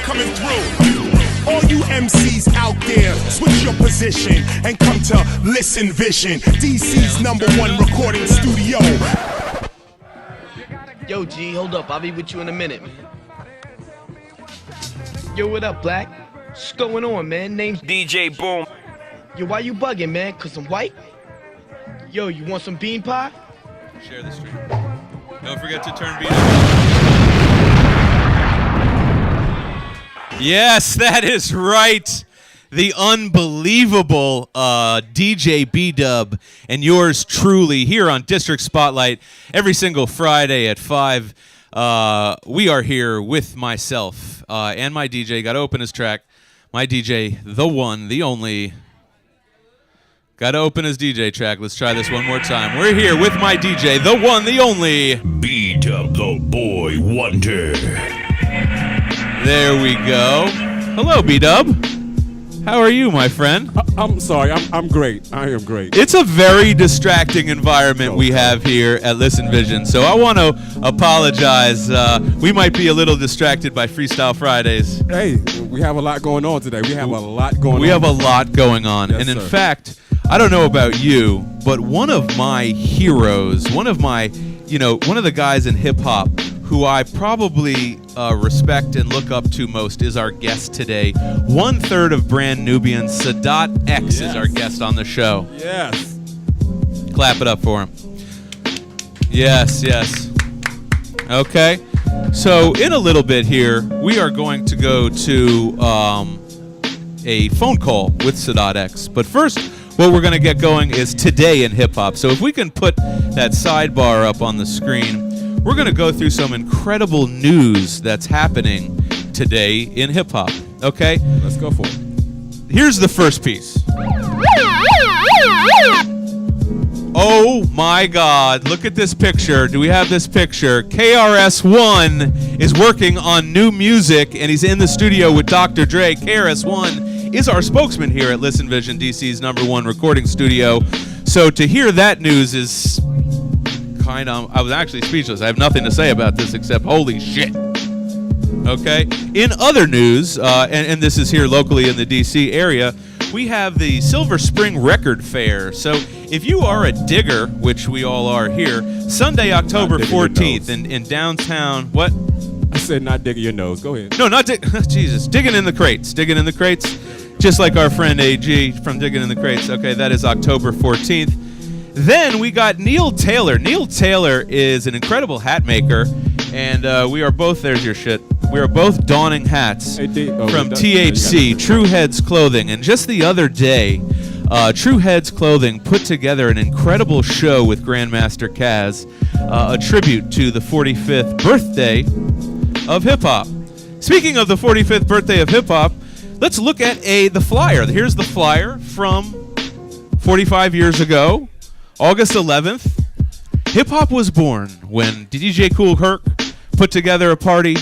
coming through. All you MCs out there, switch your position and come to Listen Vision, DC's #1 recording studio. Yo, G, hold up. I'll be with you in a minute, man. Yo, what up, Black? What's going on, man? Name's DJ Boom. Yo, why you bugging, man? Cause I'm white? Yo, you want some bean pie? Share the stream. Don't forget to turn beat. Yes, that is right. The unbelievable DJ B-Dub and yours truly here on District Spotlight every single Friday at 5. We are here with myself and my DJ. Got to open his track. My DJ, the one, the only. Got to open his DJ track. Let's try this one more time. We're here with my DJ, the one, the only. B-Dub, the boy wonder. There we go. Hello, B-Dub. How are you, my friend? I'm sorry. I'm great. I am great. It's a very distracting environment we have here at Listen Vision, so I want to apologize. We might be a little distracted by Freestyle Fridays. Hey, we have a lot going on today. We have a lot going on. We have a lot going on. Yes, and in sir. fact, I don't know about you, but one of my heroes, one of the guys in hip-hop who I probably respect and look up to most is our guest today. 1/3 of Brand Nubian, Sadat X is our guest on the show. Yes. Clap it up for him. Yes, yes. Okay. So in a little bit here, we are going to go to a phone call with Sadat X. But first, what we're going to get going is Today in Hip Hop. So if we can put that sidebar up on the screen, we're going to go through some incredible news that's happening today in hip hop. Okay? Let's go for it. Here's the first piece. Oh my God, look at this picture. Do we have this picture? KRS-One is working on new music and he's in the studio with Dr. Dre. KRS-One is our spokesman here at Listen Vision, DC's #1 recording studio. So to hear that news is I was actually speechless. I have nothing to say about this except holy shit. Okay? In other news, and this is here locally in the DC area, we have the Silver Spring Record Fair. So if you are a digger, which we all are here, Sunday, October 14th in downtown, what? I said not digging your nose. Go ahead. No, not Jesus. Digging in the crates. Digging in the crates. Just like our friend AG from Digging in the Crates. Okay, that is October 14th. Then we got Neil Taylor. Neil Taylor is an incredible hat maker, and we are both, there's your shit, we are both donning hats from THC, True Heads Clothing. And just the other day, True Heads Clothing put together an incredible show with Grandmaster Kaz, a tribute to the 45th birthday of hip-hop. Speaking of the 45th birthday of hip-hop, let's look at the flyer. Here's the flyer from 45 years ago. August 11th, hip-hop was born when DJ Kool Herc put together a party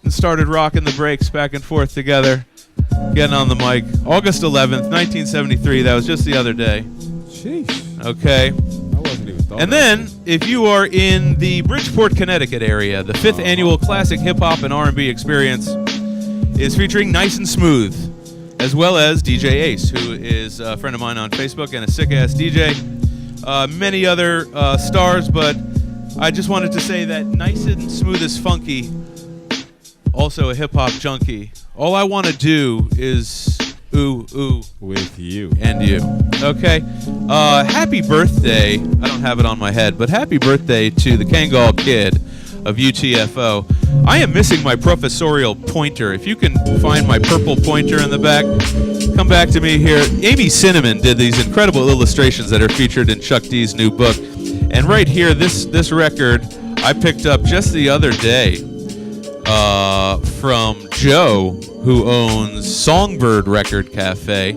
and started rocking the breaks back and forth together, getting on the mic. August 11th, 1973, that was just the other day. Sheesh. Okay. I wasn't even thought And then, if you are in the Bridgeport, Connecticut area, the 5th annual Classic Hip-Hop and R&B Experience is featuring Nice and Smooth, as well as DJ Ace, who is a friend of mine on Facebook and a sick-ass DJ. Many other stars, but I just wanted to say that Nice and Smooth is funky, also a hip-hop junkie. All I want to do is ooh, ooh. With you. And you. Okay. Happy birthday. I don't have it on my head, but happy birthday to the Kangal Kid of UTFO. I am missing my professorial pointer. If you can find my purple pointer in the back, come back to me here. Amy Cinnamon did these incredible illustrations that are featured in Chuck D's new book. And right here, this record I picked up just the other day from Joe, who owns Songbird Record Cafe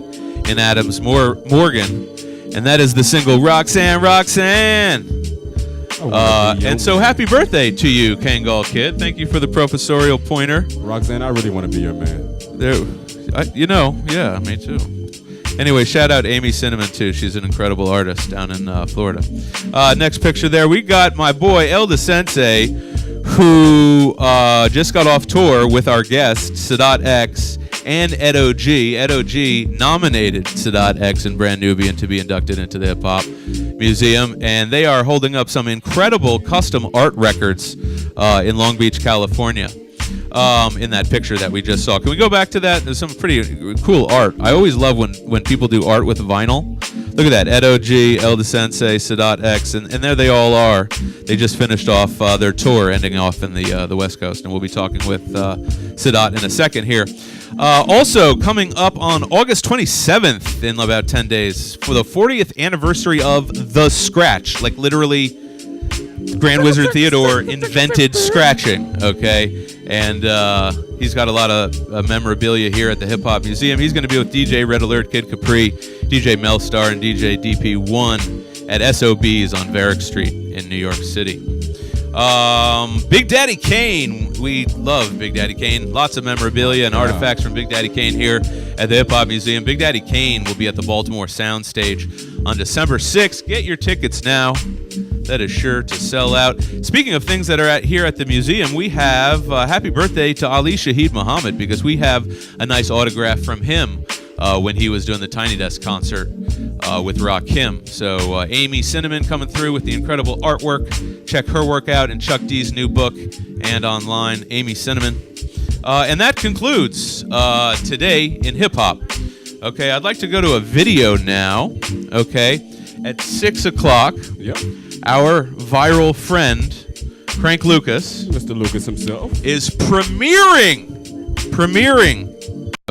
in Adams Morgan. And that is the single Roxanne, Roxanne. And so happy birthday to you, Kangal Kid. Thank you for the professorial pointer. Roxanne, I really want to be your man. Yeah, me too. Anyway, shout out Amy Cinnamon, too. She's an incredible artist down in Florida. Next picture there, we got my boy, Elda Sensei, who just got off tour with our guest, Sadat X, and Ed O.G. Ed O.G. nominated Sadat X and Brand Nubian to be inducted into the Hip Hop Museum, and they are holding up some incredible custom art records in Long Beach, California. In that picture that we just saw. Can we go back to that? There's some pretty cool art. I always love when people do art with vinyl. Look at that. Ed O.G., El De Sensei, Sadat X, and there they all are. They just finished off their tour, ending off in the West Coast, and we'll be talking with Sadat in a second here. Also, coming up on August 27th, in about 10 days, for the 40th anniversary of The Scratch, like literally Grand Wizard Theodore invented scratching, okay? And he's got a lot of memorabilia here at the Hip Hop Museum. He's going to be with DJ Red Alert, Kid Capri, DJ Melstar, and DJ DP1 at SOB's on Varick Street in New York City. Big Daddy Kane. We love Big Daddy Kane. Lots of memorabilia and artifacts from Big Daddy Kane here at the Hip Hop Museum. Big Daddy Kane will be at the Baltimore Sound Stage on December 6th. Get your tickets now. That is sure to sell out. Speaking of things that are here at the museum, we have happy birthday to Ali Shaheed Muhammad, because we have a nice autograph from him when he was doing the Tiny Desk concert with Rakim. So Amy Cinnamon coming through with the incredible artwork. Check her work out in Chuck D's new book and online, Amy Cinnamon. And that concludes today in hip-hop. Okay, I'd like to go to a video now, okay, at 6 o'clock. Yep. Our viral friend, Crank Lucas, Mr. Lucas himself, is premiering,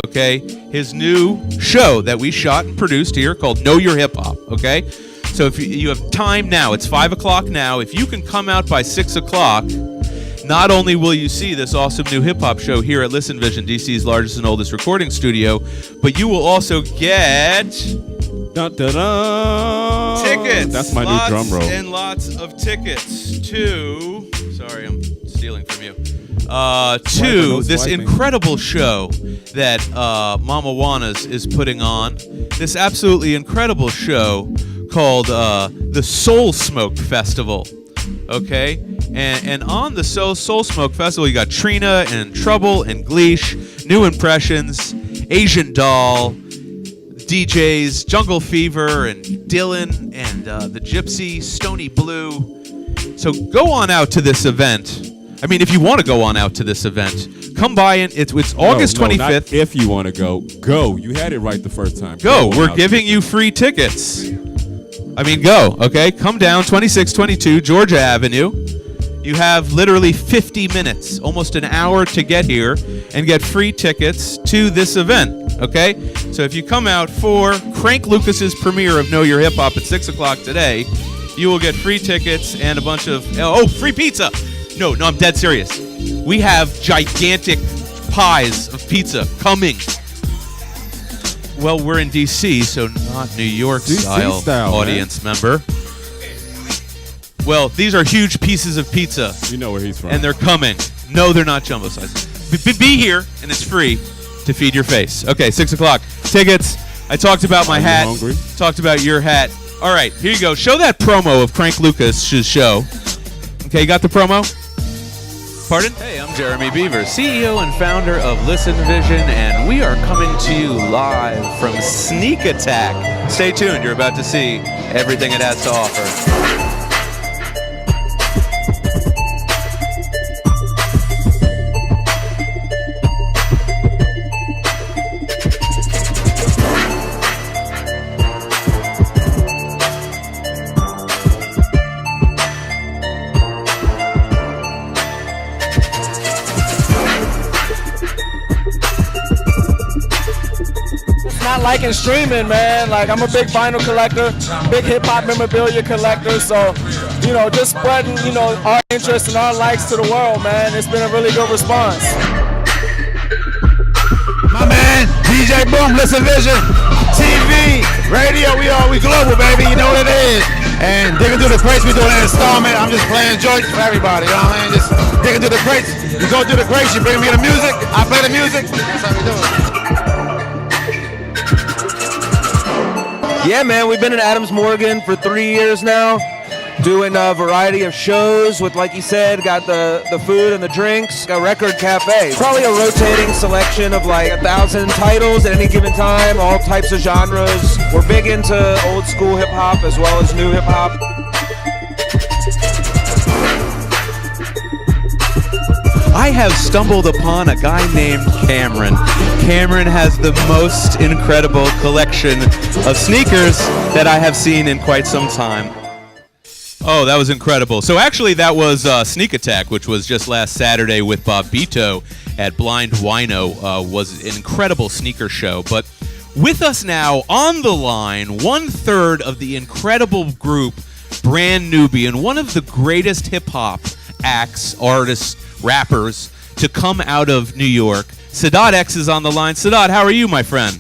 okay, his new show that we shot and produced here called Know Your Hip Hop, okay? So if you have time now, it's 5 o'clock now. If you can come out by 6 o'clock, not only will you see this awesome new hip-hop show here at Listen Vision, DC's largest and oldest recording studio, but you will also get dun, dun, dun. tickets. That's my new drum roll. And lots of tickets to, sorry, I'm stealing from you, to this incredible show that Mama Juana's is putting on. This absolutely incredible show called the Soul Smoke Festival. Okay? And on the Soul Smoke Festival, you got Trina and Trouble and Gleesh, New Impressions, Asian Doll, DJs, Jungle Fever and Dylan and the Gypsy, Stony Blue. So go on out to this event. I mean, if you want to go on out to this event, come by and it's August 25th. Not if you want to go, go. You had it right the first time. Go. We're giving you free tickets. I mean, go, okay? Come down 2622 Georgia Avenue. You have literally 50 minutes, almost an hour to get here and get free tickets to this event, okay? So if you come out for Crank Lucas's premiere of Know Your Hip Hop at 6 o'clock today, you will get free tickets and a bunch of, free pizza. No, I'm dead serious. We have gigantic pies of pizza coming. Well, we're in D.C., so not New York style audience member. Well, these are huge pieces of pizza. You know where he's from. And they're coming. No, they're not jumbo size. Be here, and it's free to feed your face. Okay, 6 o'clock. Tickets. I talked about my hat. Hungry? Talked about your hat. All right, here you go. Show that promo of Crank Lucas' show. Okay, you got the promo? Pardon? Hey, I'm Jeremy Beaver, CEO and founder of Listen Vision, and we are coming to you live from Sneak Attack. Stay tuned. You're about to see everything it has to offer. Not liking streaming, man. Like, I'm a big vinyl collector, big hip-hop memorabilia collector, so, just spreading, our interest and our likes to the world, man. It's been a really good response. My man, DJ Boom, Listen Vision, TV, radio, we global, baby, you know what it is. And digging through the crates, we doing an installment. I'm just playing joints for everybody, you know what I mean? Just digging through the crates. You go through the crates, you bring me the music, I play the music, that's how we do it. Yeah, man, we've been in Adams Morgan for 3 years now. doing a variety of shows with, like you said, got the food and the drinks, a record cafe. Probably a rotating selection of like 1,000 titles at any given time, all types of genres. We're big into old school hip hop as well as new hip hop. I have stumbled upon a guy named Cameron. Cameron has the most incredible collection of sneakers that I have seen in quite some time. Oh, that was incredible. So actually that was Sneak Attack, which was just last Saturday with Bob Bito at Blind Wino. Was an incredible sneaker show. But with us now on the line, 1/3 of the incredible group Brand Nubian, one of the greatest hip-hop acts, artists, rappers to come out of New York. Sadat X is on the line. Sadat, how are you, my friend?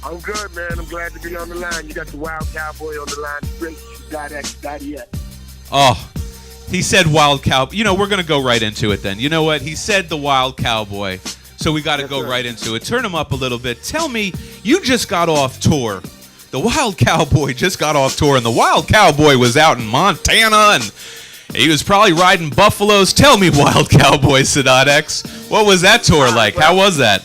I'm good, man. I'm glad to be on the line. You got the Wild Cowboy on the line. Great, Sadat X. Oh, he said Wild Cow. You know, we're going to go right into it then. You know what? He said the Wild Cowboy, so we got to go right into it. Turn him up a little bit. Tell me, you just got off tour. The Wild Cowboy just got off tour, and the Wild Cowboy was out in Montana, and he was probably riding buffaloes. Tell me, Wild Cowboy, Sadat X, what was that tour like? How was that?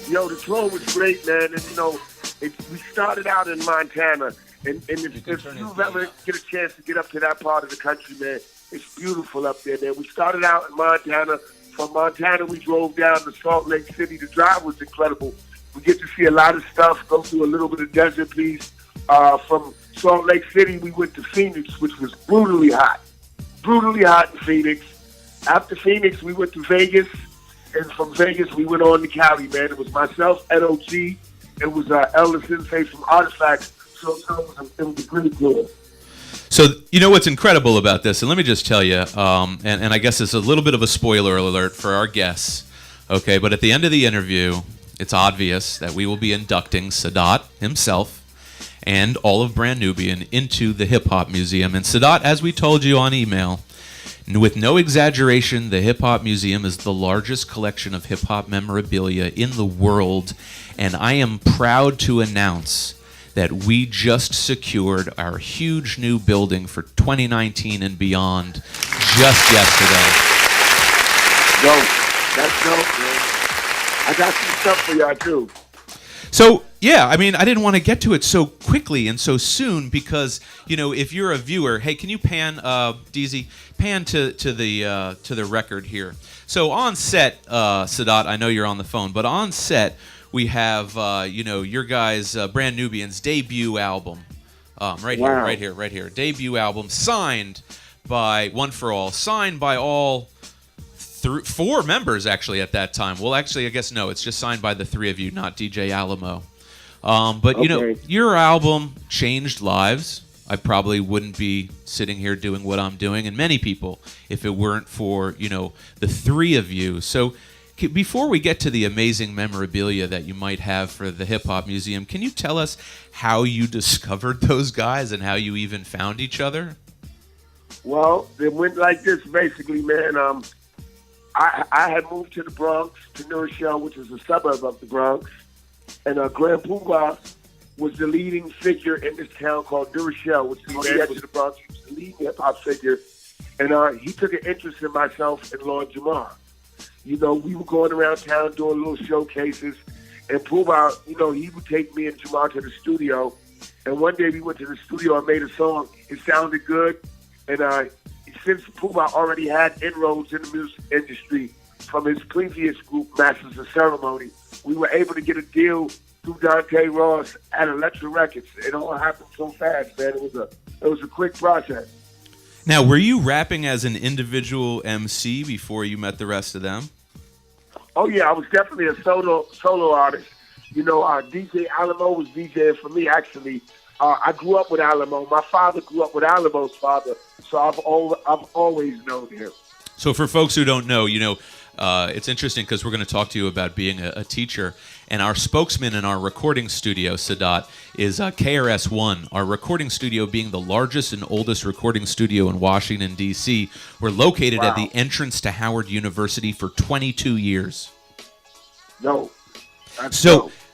Yo, the tour was great, man. And, you know, we started out in Montana. And if you ever get a chance to get up to that part of the country, man, it's beautiful up there, man. We started out in Montana. From Montana, we drove down to Salt Lake City. The drive was incredible. We get to see a lot of stuff, go through a little bit of desert piece. From Salt Lake City, we went to Phoenix, which was brutally hot in Phoenix. After Phoenix, we went to Vegas, and from Vegas, we went on to Cali, man. It was myself, NOG, it was Elder Sensei from Artifacts, so it was a great tour. So, you know what's incredible about this, and let me just tell you, and I guess it's a little bit of a spoiler alert for our guests, okay, but at the end of the interview, it's obvious that we will be inducting Sadat himself and all of Brand Nubian into the Hip Hop Museum. And Sadat, as we told you on email, with no exaggeration, the Hip Hop Museum is the largest collection of hip hop memorabilia in the world. And I am proud to announce that we just secured our huge new building for 2019 and beyond just yesterday. Dope. That's dope, man. I got some stuff for y'all, too. So, yeah, I mean, I didn't want to get to it so quickly and so soon because, you know, if you're a viewer, hey, can you pan, DZ, pan to the record here. So on set, Sadat, I know you're on the phone, but on set we have, you know, your guys, Brand Nubian's debut album, right here, debut album, signed by One For All, signed by all 4 members actually at that time. Well, actually, I guess no, it's just signed by the 3 of you, not DJ Alamo. But you know, your album changed lives. I probably wouldn't be sitting here doing what I'm doing, and many people, if it weren't for, you know, the 3 of you. So before we get to the amazing memorabilia that you might have for the Hip Hop Museum, can you tell us how you discovered those guys and how you even found each other? Well, it went like this, basically, man. I had moved to the Bronx, to New Rochelle, which is a suburb of the Bronx, and Grand Poobah was the leading figure in this town called New Rochelle, which is on the edge of the Bronx. He was the leading hip-hop figure, and he took an interest in myself and Lord Jamar. You know, we were going around town doing little showcases, and Poobah, you know, he would take me and Jamar to the studio, and one day we went to the studio and made a song. It sounded good, and since Poobah already had inroads in the music industry from his previous group, Masters of Ceremony, we were able to get a deal through Dante Ross at Elektra Records. It all happened so fast, man. It was a quick process. Now, were you rapping as an individual MC before you met the rest of them? Oh yeah, I was definitely a solo artist. You know, DJ Alamo was DJing for me. Actually, I grew up with Alamo. My father grew up with Alamo's father. So I've always known him. So for folks who don't know, you know, it's interesting because we're going to talk to you about being a teacher. And our spokesman in our recording studio, Sadat, is KRS-One. Our recording studio being the largest and oldest recording studio in Washington, D.C. We're located at the entrance to Howard University for 22 years. No.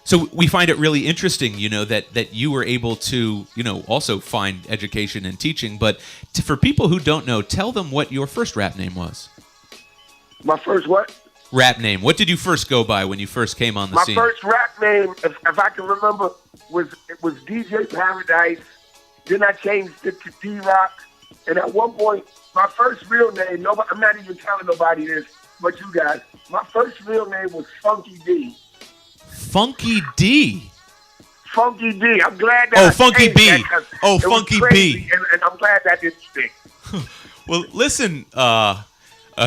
So we find it really interesting, that you were able to, also find education in teaching. But for people who don't know, tell them what your first rap name was. My first what? Rap name. What did you first go by when you first came on the scene? My first rap name, if I can remember, was DJ Paradise. Then I changed it to D-Rock. And at one point, my first real name, I'm not even telling nobody this, but you guys, my first real name was Funky D. Funky D. Funky D. I'm glad that. Funky B. Funky B. And I'm glad that didn't stick. Well, listen.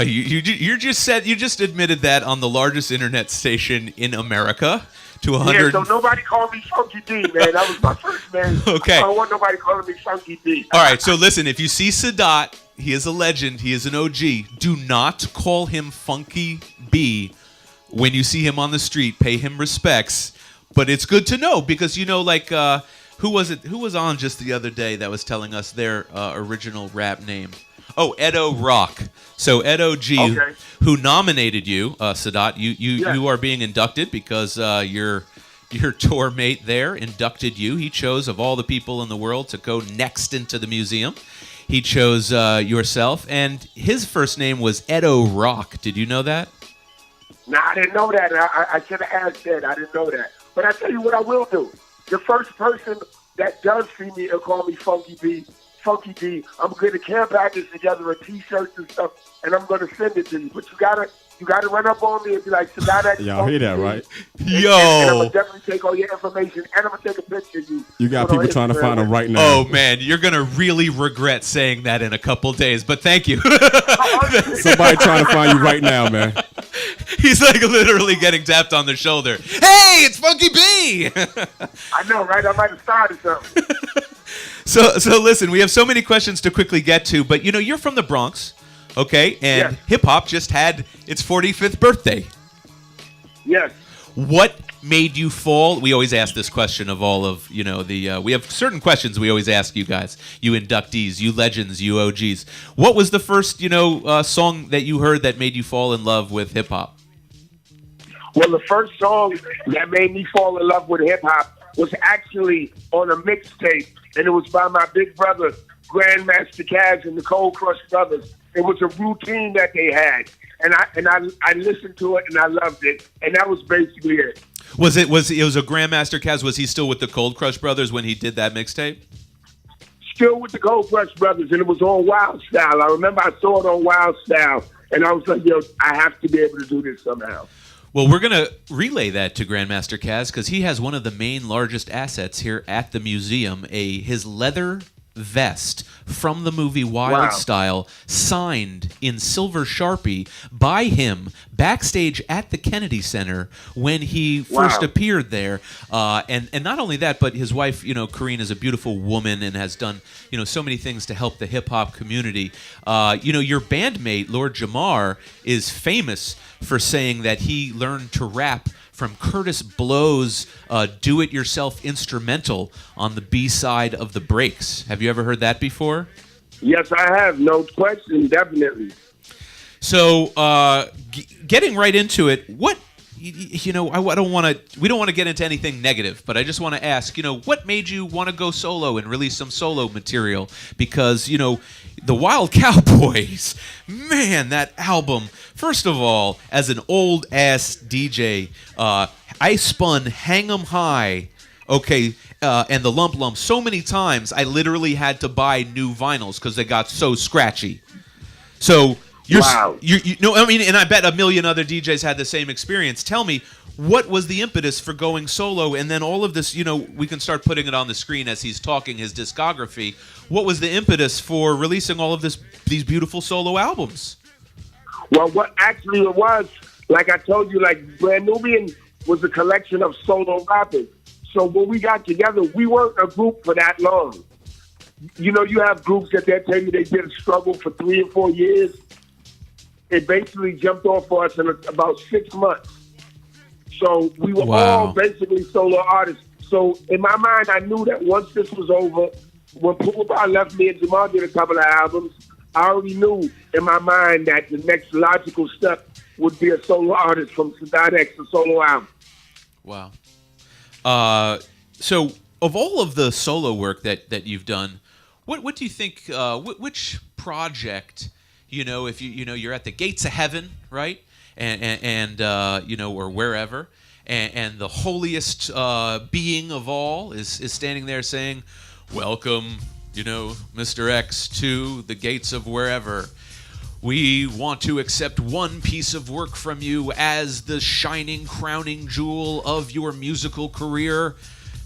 You just admitted that on the largest internet station in America to 100. Yeah, so nobody called me Funky D, man. That was my first name. Okay. I don't want nobody calling me Funky D. All right. So listen, if you see Sadat, he is a legend. He is an OG. Do not call him Funky B. When you see him on the street, pay him respects. But it's good to know because, who was it? Who was on just the other day that was telling us their original rap name? Oh, Edo Rock. So Edo G, okay, who nominated you, Sadat, you are being inducted because your tour mate there inducted you. He chose, of all the people in the world, to go next into the museum. He chose yourself, and his first name was Edo Rock. Did you know that? No, I didn't know that. I should have asked that. I didn't know that. But I tell you what I will do. The first person that does see me and call me Funky D, I'm going to care package together with T-shirts and stuff, and I'm going to send it to you. But you gotta run up on me and be like, Sadat X. Y'all hear that, right? Yo. And I'm going to definitely take all your information, and I'm going to take a picture of you. You got people trying to find them right now. Oh, man, you're going to really regret saying that in a couple days, but thank you. Somebody trying to find you right now, man. He's like literally getting tapped on the shoulder. Hey, it's Funky B! I know, right? I might have started something. So listen, we have so many questions to quickly get to, but you're from the Bronx, okay? And hip hop just had its 45th birthday. Yes. What made you fall? We always ask this question of all of, we have certain questions we always ask you guys, you inductees, you legends, you OGs. What was the first, song that you heard that made you fall in love with hip hop? Well, the first song that made me fall in love with hip hop was actually on a mixtape, and it was by my big brother, Grandmaster Caz and the Cold Crush Brothers. It was a routine that they had, and I listened to it and I loved it, and that was basically it. Was it a Grandmaster Caz? Was he still with the Cold Crush Brothers when he did that mixtape? Still with the Cold Crush Brothers, and it was on Wild Style. I remember I saw it on Wild Style, and I was like, I have to be able to do this somehow. Well, we're going to relay that to Grandmaster Caz because he has one of the main largest assets here at the museum, his leather vest from the movie Wild Style, signed in silver Sharpie by him backstage at the Kennedy Center when he first appeared there. And not only that, but his wife, Corrine, is a beautiful woman and has done, so many things to help the hip-hop community. Your bandmate, Lord Jamar, is famous for saying that he learned to rap from Curtis Blow's do-it-yourself instrumental on the B-side of The Breaks. Have you ever heard that before? Yes, I have. No question, definitely. So, getting right into it, what we don't want to get into anything negative, but I just want to ask, what made you want to go solo and release some solo material? Because, the Wild Cowboys, man, that album, first of all, as an old-ass DJ, I spun Hang 'em High, and the Lump Lump so many times, I literally had to buy new vinyls because they got so scratchy. So... and I bet a million other DJs had the same experience. Tell me, what was the impetus for going solo? And then all of this, we can start putting it on the screen as he's talking his discography. What was the impetus for releasing all of these beautiful solo albums? Well, what actually it was, like I told you, like Brand Nubian was a collection of solo rappers. So when we got together, we weren't a group for that long. You have groups that they tell you they did a struggle for 3 or 4 years. It basically jumped off for us in about 6 months. So we were all basically solo artists. So in my mind, I knew that once this was over, when Poopa left me and Jamal did a couple of albums, I already knew in my mind that the next logical step would be a solo artist from Sadat X, a solo album. Wow. So of all of the solo work that you've done, what do you think? Which project, if you're at the gates of heaven, right, and or wherever, and the holiest being of all is standing there saying, "Welcome, Mr. X, to the gates of wherever. We want to accept one piece of work from you as the shining crowning jewel of your musical career."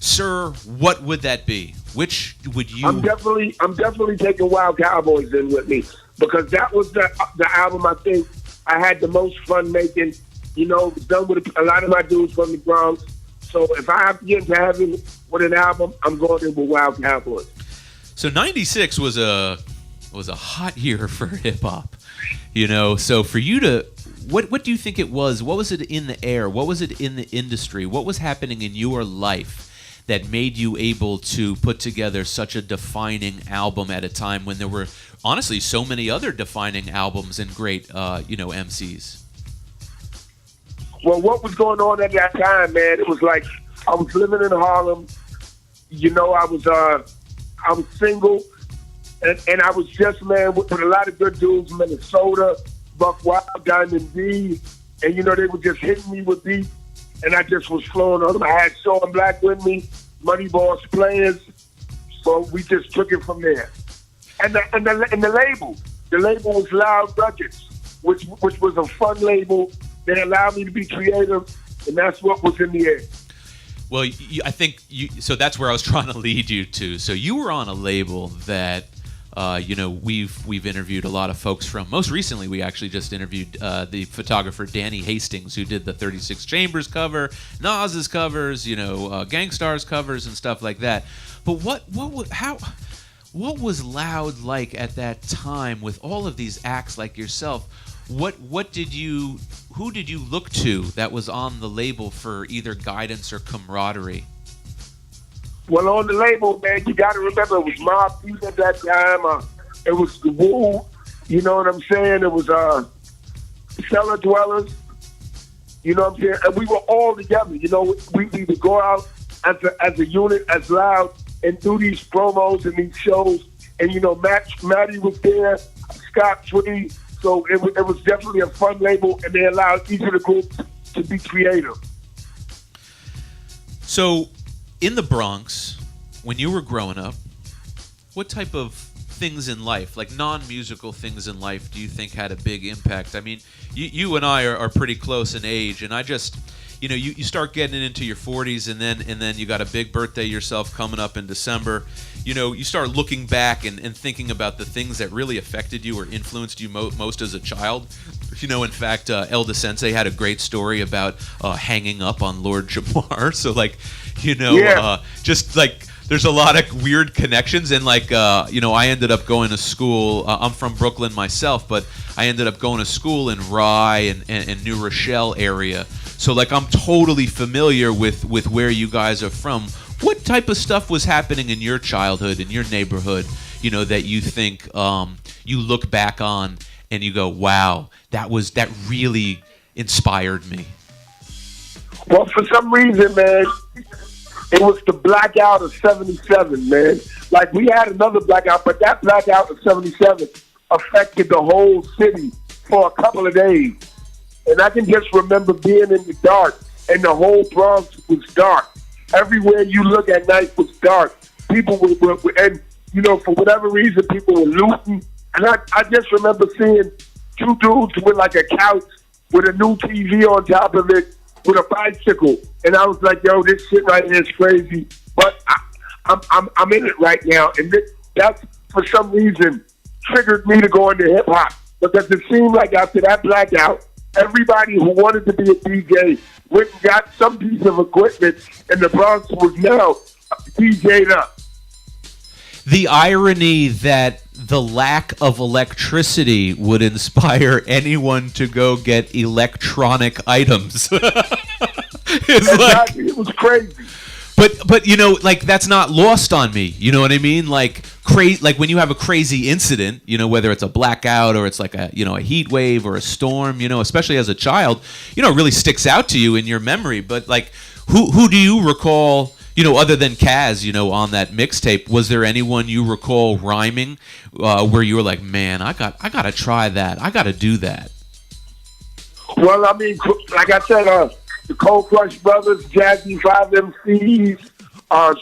Sir, what would that be? Which would you... I'm definitely taking Wild Cowboys in with me, because that was the album I think I had the most fun making. Done with a lot of my dudes from the Bronx. So if I have to get into heaven with an album, I'm going in with Wild Cowboys. So 96 was a hot year for hip hop. So for you to... What do you think it was? What was it in the air? What was it in the industry? What was happening in your life that made you able to put together such a defining album at a time when there were honestly so many other defining albums and great MCs? Well, what was going on at that time, man? It was like I was living in Harlem. I was single, and I was just, man, with a lot of good dudes, Minnesota, Buck Wild, Diamond D, and they were just hitting me with beats. And I just was flowing on them. I had Sean Black with me, Money Boss Players. So we just took it from there. And the label was Loud Records, which was a fun label. They allowed me to be creative, and that's what was in the air. Well, I think so that's where I was trying to lead you to. So you were on a label that we've interviewed a lot of folks from. Most recently, we actually just interviewed the photographer Danny Hastings, who did the 36 Chambers cover, Nas's covers, Gangstar's covers and stuff like that. But what was Loud like at that time with all of these acts like yourself? Who did you look to that was on the label for either guidance or camaraderie? Well, on the label, man, you got to remember it was Mobb Deep at that time. It was the Wu, you know what I'm saying? It was Cellar Dwellers, you know what I'm saying? And we were all together. We would go out as a unit, as Loud, and do these promos and these shows. And Matty was there, Scott Tweedy. So it was definitely a fun label, and they allowed each of the groups to be creative. So, in the Bronx, when you were growing up, what type of things in life, like non-musical things in life, do you think had a big impact? I mean, you and I are pretty close in age, and I just, you start getting into your 40s, and then you got a big birthday yourself coming up in December. You start looking back and thinking about the things that really affected you or influenced you most as a child. In fact, Elda Sensei had a great story about hanging up on Lord Jamar. So, just like there's a lot of weird connections. And I ended up going to school. I'm from Brooklyn myself, but I ended up going to school in Rye and New Rochelle area. So, I'm totally familiar with where you guys are from. What type of stuff was happening in your childhood, in your neighborhood, that you think you look back on and you go, wow, that really inspired me? Well, for some reason, man, it was the blackout of 77, man. Like, we had another blackout, but that blackout of 77 affected the whole city for a couple of days. And I can just remember being in the dark, and the whole Bronx was dark. Everywhere you look at night was dark. People were and for whatever reason, people were looting. And I just remember seeing two dudes with like a couch with a new TV on top of it with a bicycle. And I was like, yo, this shit right here is crazy. But I'm in it right now. And that, for some reason, triggered me to go into hip hop. Because it seemed like after that blackout, everybody who wanted to be a DJ went and got some piece of equipment, and the Bronx was now DJ'd up. The irony that the lack of electricity would inspire anyone to go get electronic items. Exactly. It was crazy. But that's not lost on me. You know what I mean? Like, like when you have a crazy incident, whether it's a blackout or it's like a heat wave or a storm, especially as a child, it really sticks out to you in your memory. But like, who do you recall, other than Kaz, on that mixtape? Was there anyone you recall rhyming where you were like, man, I gotta try that, I gotta do that? Well, I mean, like I said, the Cold Crush Brothers, Jazzy 5 MCs,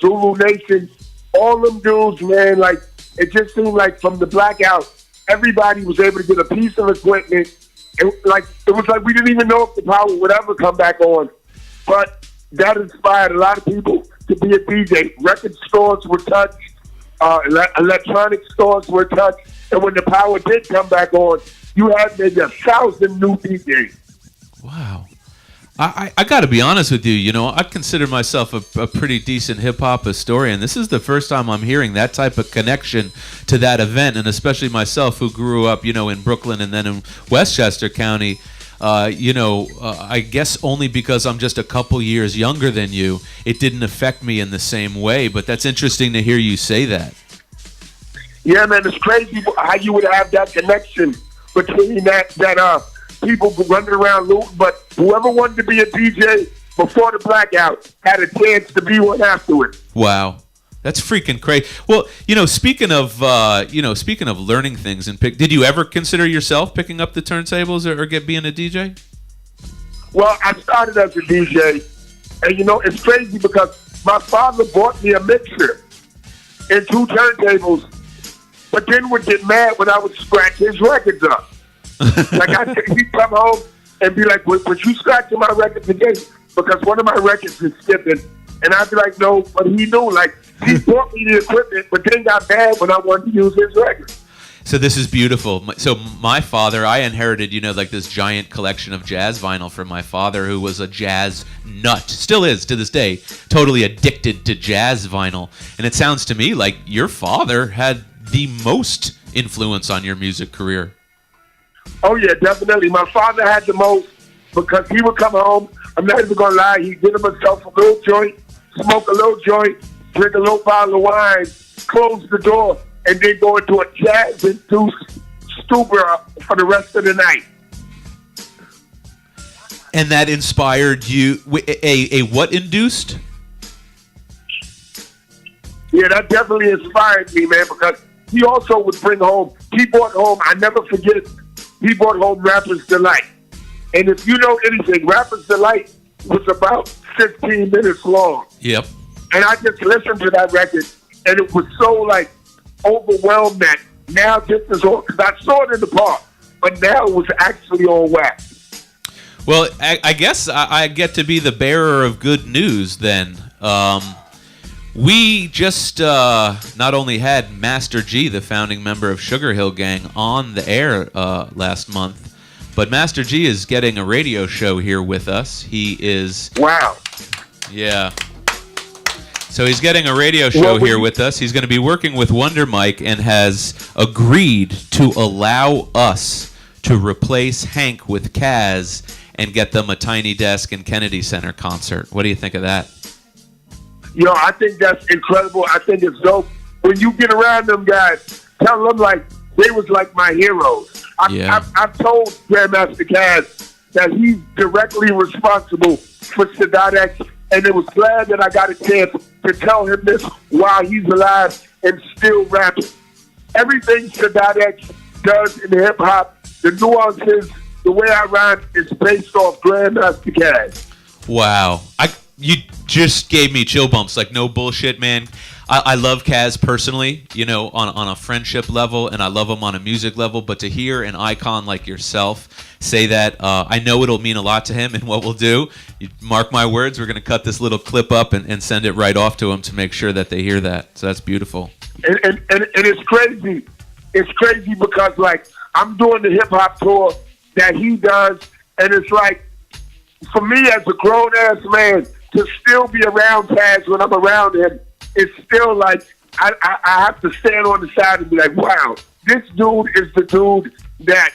Zulu Nation, all them dudes, man, like, it just seemed like from the blackout, everybody was able to get a piece of equipment. It was like we didn't even know if the power would ever come back on. But that inspired a lot of people to be a DJ. Record stores were touched, electronic stores were touched, and when the power did come back on, you had maybe 1,000 new DJs. Wow. I got to be honest with you. I consider myself a pretty decent hip-hop historian. This is the first time I'm hearing that type of connection to that event, and especially myself who grew up, in Brooklyn and then in Westchester County. I guess only because I'm just a couple years younger than you, it didn't affect me in the same way. But that's interesting to hear you say that. Yeah, man, it's crazy how you would have that connection between that people running around looting, but whoever wanted to be a DJ before the blackout had a chance to be one afterwards. Wow. That's freaking crazy. Well, speaking of learning things and did you ever consider yourself picking up the turntables or being a DJ? Well, I started as a DJ, and it's crazy because my father bought me a mixer and 2 turntables, but then would get mad when I would scratch his records up. He'd come home and be like, would you scratch my records again? Because one of my records is skipping. And I'd be like, no, but he knew, he bought me the equipment, but then got mad when I wanted to use his records. So this is beautiful. So my father, I inherited, this giant collection of jazz vinyl from my father, who was a jazz nut, still is to this day, totally addicted to jazz vinyl. And it sounds to me like your father had the most influence on your music career. Oh, yeah, definitely. My father had the most because he would come home. I'm not even going to lie. He'd get himself a little joint, smoke a little joint, drink a little bottle of wine, close the door, and then go into a jazz-induced stupor for the rest of the night. And that inspired you, a what induced? Yeah, that definitely inspired me, man, because he also would bring home, I never forget, he brought home Rapper's Delight. And if you know anything, Rapper's Delight was about 15 minutes long. Yep. And I just listened to that record, and it was so, overwhelmed that now this is all, because I saw it in the park, but now it was actually on wax. Well, I guess I get to be the bearer of good news then. We just not only had Master G, the founding member of Sugar Hill Gang, on the air last month, but Master G is getting a radio show here with us. He is... Wow. Yeah. So he's getting a radio show here with us. He's going to be working with Wonder Mike and has agreed to allow us to replace Hank with Kaz and get them a Tiny Desk and Kennedy Center concert. What do you think of that? I think that's incredible. I think it's dope. When you get around them guys, tell them they was my heroes. I've told Grandmaster Kaz that he's directly responsible for Sadat X, and it was glad that I got a chance to tell him this while he's alive and still rapping. Everything Sadat X does in hip-hop, the nuances, the way I rhyme is based off Grandmaster Kaz. Wow. You just gave me chill bumps, no bullshit, man. I love Kaz personally, on a friendship level, and I love him on a music level, but to hear an icon like yourself say that, I know it'll mean a lot to him, and what we'll do, you mark my words, we're going to cut this little clip up and send it right off to him to make sure that they hear that. So that's beautiful. And it's crazy. It's crazy because, I'm doing the hip-hop tour that he does, and it's for me as a grown-ass man, to still be around Kaz when I'm around him, it's still I have to stand on the side and be like, wow, this dude is the dude that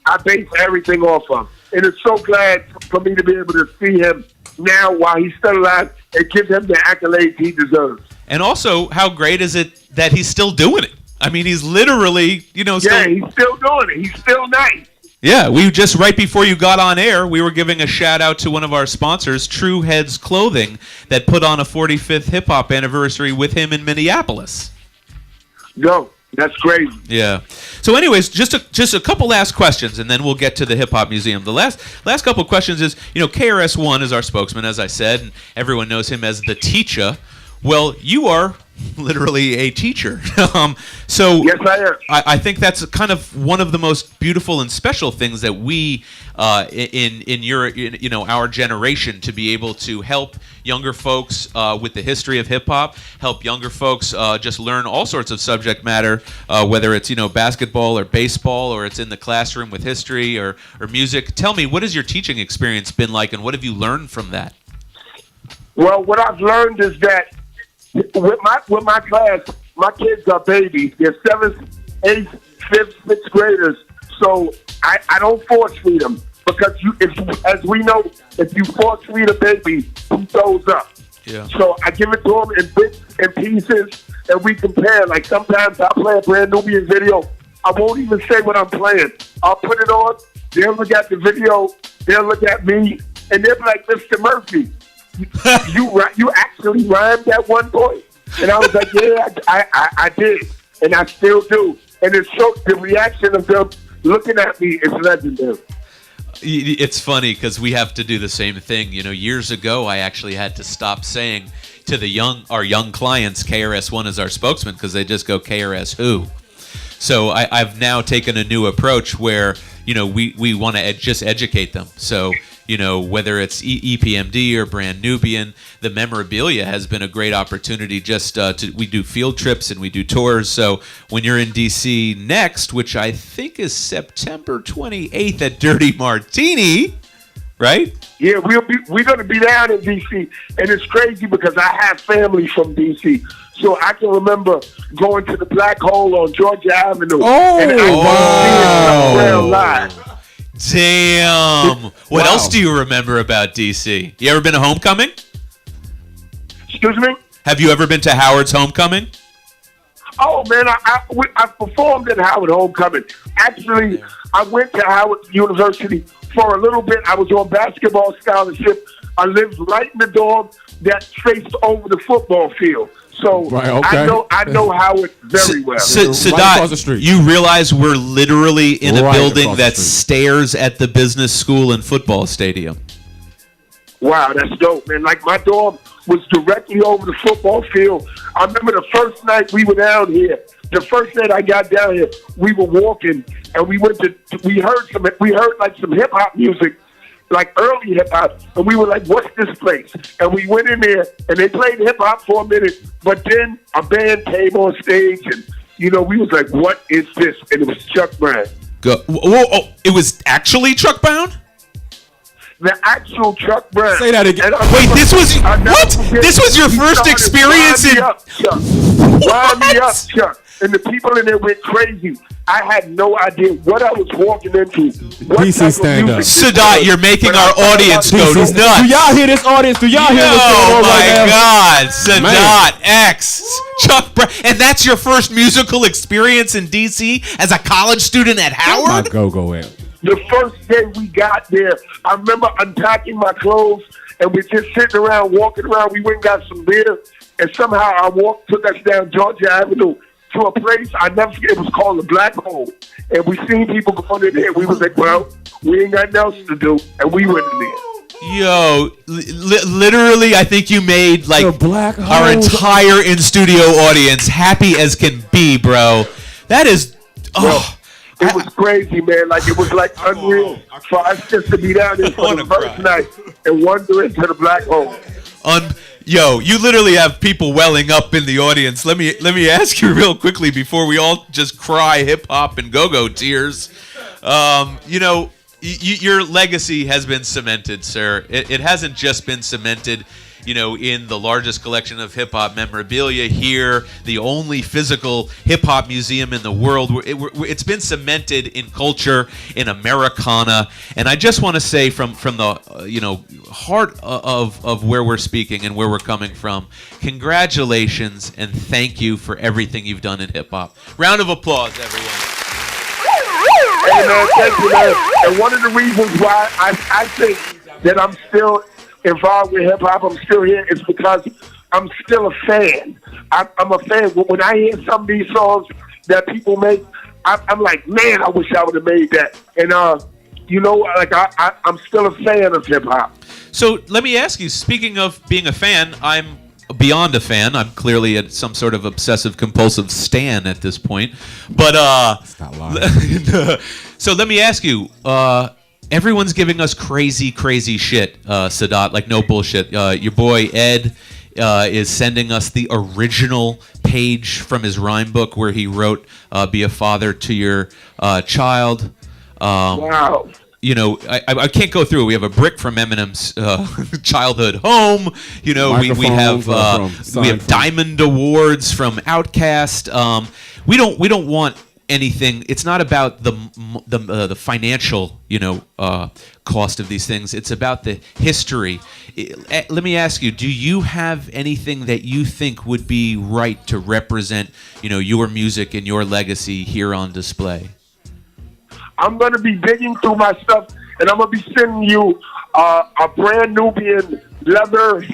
I base everything off of. And it's so glad for me to be able to see him now while he's still alive and give him the accolades he deserves. And also, how great is it that he's still doing it? I mean, he's literally, still... Yeah, he's still doing it. He's still nice. Yeah, we just, right before you got on air, we were giving a shout out to one of our sponsors, True Heads Clothing, that put on a 45th hip hop anniversary with him in Minneapolis. No, that's crazy. Yeah. So anyways, just a couple last questions, and then we'll get to the Hip Hop Museum. The last couple of questions is, KRS-One is our spokesman, as I said, and everyone knows him as the teacher. Well, you are literally a teacher. So yes, I am. I think that's kind of one of the most beautiful and special things that we in our generation, to be able to help younger folks with the history of hip hop, help younger folks just learn all sorts of subject matter, whether it's basketball or baseball, or it's in the classroom with history or music. Tell me, what has your teaching experience been like, and what have you learned from that? Well, what I've learned is that with my class, my kids are babies. They're 7th, 8th, 5th, 6th graders. So I don't force feed them, because as we know, if you force feed a baby, he throws up. Yeah. So I give it to them in bits and pieces, and we compare. Like sometimes I play a brand Nubian video. I won't even say what I'm playing. I'll put it on. They'll look at the video. They'll look at me, and they'll be like, Mr. Murphy, you actually rhymed at one point? And I was like, yeah, I did, and I still do. And it's so, the reaction of them looking at me is legendary. It's funny because we have to do the same thing. Years ago, I actually had to stop saying to our young clients, KRS-One is our spokesman, because they just go, KRS who? So I've now taken a new approach where, we want to just educate them. So, whether it's EPMD or Brand Nubian, the memorabilia has been a great opportunity. We do field trips and we do tours. So when you're in DC next, which I think is September 28th at Dirty Martini, right? Yeah, we're going to be down in DC, and it's crazy because I have family from DC. So I can remember going to the Black Hole on Georgia Avenue. And I was seeing live. Damn. What else do you remember about DC? You ever been to Homecoming? Excuse me? Have you ever been to Howard's Homecoming? Oh, man, I performed at Howard Homecoming. Actually, I went to Howard University for a little bit. I was on basketball scholarship. I lived right in the dorm that faced over the football field. So right, okay. I know Howard very well. Sadat, right across the street. You realize we're literally in a Right building that across the street. stares at the business school and football stadium. Wow, that's dope, man. Like, my dorm was directly over the football field. I remember the first night we were down here. The first night I got down here, we were walking, and we heard like some hip hop music, like early hip hop, and we were like, "What's this place?" And we went in there, and they played hip hop for a minute, but then a band came on stage, and we was like, "What is this?" And it was Chuck Brown. Whoa, it was actually Chuck Brown? The actual Chuck Brown. Say that again. Wait, this was what? This was your first experience in? Wind me up, Chuck. And the people in there went crazy. I had no idea what I was walking into. DC stand up. Sadat, you're making our audience go nuts. Do y'all hear this audience? Do y'all hear what's going on right now? Oh my God, Sadat X, Chuck Brown, and that's your first musical experience in DC as a college student at Howard? Go in. The first day we got there, I remember unpacking my clothes, and we're just sitting around, walking around. We went and got some beer, and somehow our walk took us down Georgia Avenue to a place I never forget. It was called the Black Hole, and we seen people going in there. We was like, well, we ain't got nothing else to do, and we went in there. Yo, literally, I think you made like our Hole. entire in-studio audience happy as can be, bro. That is, It was crazy, man. Like, it was like unreal for us just to be down there for the first night and wander into the Black Hole. Yo, you literally have people welling up in the audience. Let me ask you real quickly before we all just cry hip hop and go-go tears. Your legacy has been cemented, sir. It hasn't just been cemented, in the largest collection of hip-hop memorabilia here, the only physical hip-hop museum in the world. It's been cemented in culture, in Americana. And I just want to say from the heart of where we're speaking and where we're coming from, congratulations and thank you for everything you've done in hip-hop. Round of applause, everyone. Hey, man, thank you, man. And one of the reasons why I think that I'm still involved with hip-hop, I'm still here, is because I'm still a fan. I'm a fan. When I hear some of these songs that people make, I'm like, man, I wish I would have made that. And, I'm still a fan of hip-hop. So let me ask you, speaking of being a fan, I'm beyond a fan. I'm clearly some sort of obsessive-compulsive stan at this point. But so let me ask you, everyone's giving us crazy, crazy shit, Sadat, like no bullshit. Your boy Ed is sending us the original page from his rhyme book where he wrote, be a father to your child. Wow. I can't go through it. We have a brick from Eminem's childhood home. We have Diamond Awards from Outkast. We don't want anything. It's not about the financial cost of these things. It's about the history. Let me ask you, do you have anything that you think would be right to represent your music and your legacy here on display? I'm going to be digging through my stuff, and I'm going to be sending you a brand Nubian leather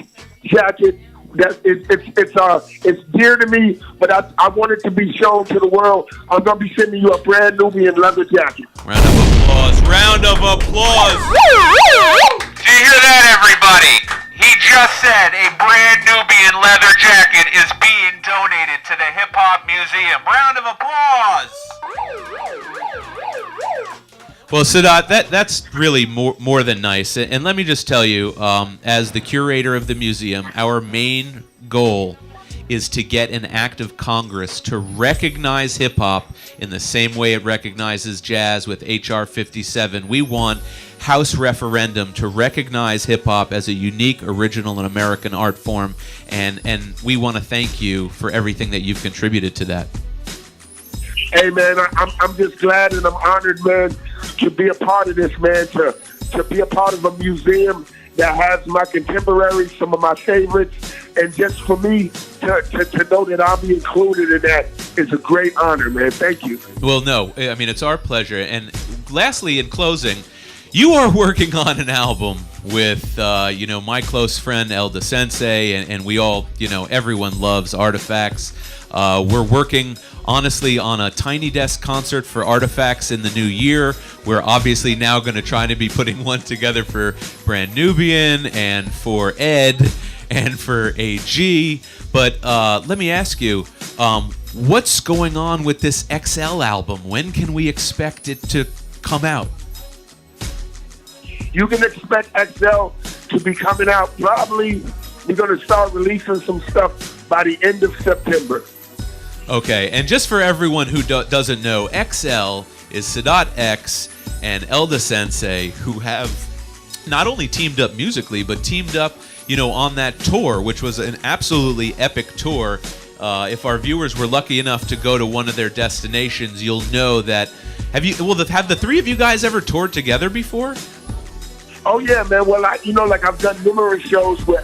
jacket. It's dear to me, but I want it to be shown to the world. I'm going to be sending you a brand Nubian leather jacket. Round of applause. Round of applause. Do you hear that, everybody? He just said a brand Nubian leather jacket is being donated to the Hip Hop Museum. Round of applause. Well, Sadat, that's really more than nice. And let me just tell you, as the curator of the museum, our main goal is to get an act of Congress to recognize hip-hop in the same way it recognizes jazz with H.R. 57. We want House referendum to recognize hip-hop as a unique, original, and American art form. And we want to thank you for everything that you've contributed to that. Hey, man, I'm just glad and I'm honored, man, to be a part of this, man, to be a part of a museum that has my contemporaries, some of my favorites, and just for me to know that I'll be included in that is a great honor, man. Thank you. Well, no, I mean, it's our pleasure. And lastly, in closing, you are working on an album with, my close friend Elda Sensei, and we all, everyone loves Artifacts. We're working, honestly, on a Tiny Desk concert for Artifacts in the new year. We're obviously now going to try to be putting one together for Brand Nubian and for Ed and for AG. But let me ask you, what's going on with this XL album? When can we expect it to come out? You can expect XL to be coming out probably. We're going to start releasing some stuff by the end of September. Okay, and just for everyone who doesn't know, XL is Sadat X and Elda Sensei, who have not only teamed up musically, but teamed up, on that tour, which was an absolutely epic tour. If our viewers were lucky enough to go to one of their destinations, you'll know that. Have the three of you guys ever toured together before? Oh yeah, man. Well, I've done numerous shows with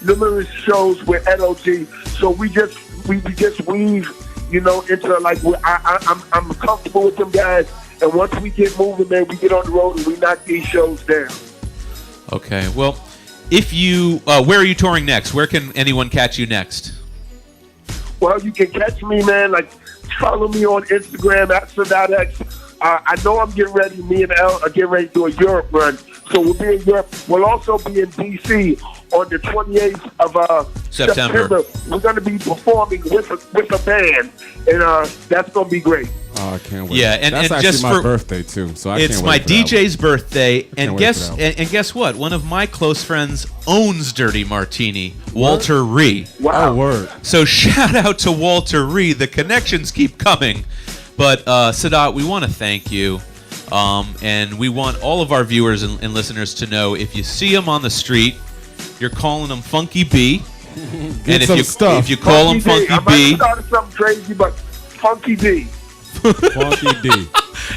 numerous shows with NOG. So we just weave, into I'm comfortable with them guys. And once we get moving, man, we get on the road and we knock these shows down. Okay. Well, if you, where are you touring next? Where can anyone catch you next? Well, you can catch me, man. Follow me on Instagram at Sadat X. I know I'm getting ready. Me and El are getting ready to do a Europe run. So we'll be in Europe. We'll also be in D.C. on the 28th of September. We're going to be performing with a band, and that's going to be great. Oh, I can't wait. Yeah, and that's and actually just my for birthday too, so I can't wait. It's my DJ's birthday, and wait guess what? One of my close friends owns Dirty Martini, Walter Ree. Wow. Oh, word. So shout out to Walter Ree. The connections keep coming. But Sadat, we want to thank you. And we want all of our viewers and listeners to know, if you see him on the street, you're calling him Funky B. And if you call him Funky B, I might have started something crazy, but Funky D. Funky D.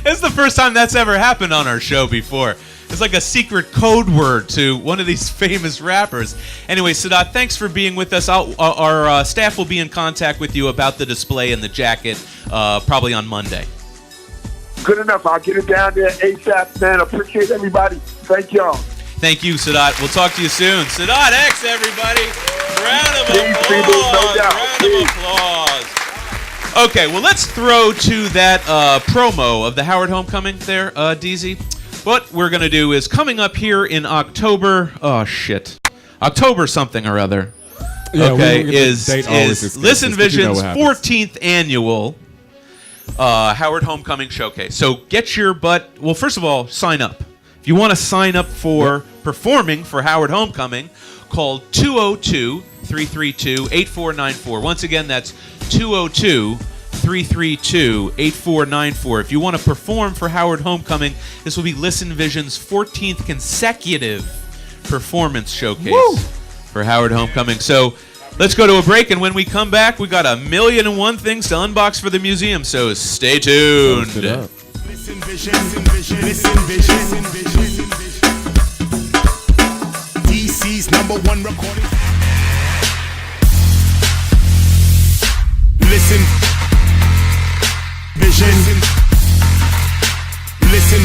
It's the first time that's ever happened on our show before. It's like a secret code word to one of these famous rappers. Anyway, Sadat, thanks for being with us. Our staff will be in contact with you about the display and the jacket probably on Monday. Good enough. I'll get it down there ASAP, man. Appreciate everybody. Thank y'all. Thank you, Sadat. We'll talk to you soon. Sadat X, everybody. Round of applause. People, no doubt. Round of applause. Okay, well, let's throw to that promo of the Howard Homecoming there, DZ. What we're going to do is coming up here in October, October something or other, is Listen Vision's 14th annual Howard Homecoming Showcase. So get your butt, well, first of all, sign up. If you want to sign up for performing for Howard Homecoming, call 202-332-8494. Once again, that's 202-332-8494. If you want to perform for Howard Homecoming, this will be Listen Vision's 14th consecutive performance showcase for Howard Homecoming. So let's go to a break, and when we come back, we got 1,000,001 things to unbox for the museum, so stay tuned. Listen Vision, listen Vision, listen Vision, listen Vision. DC's #1 recording. Listen Vision, listen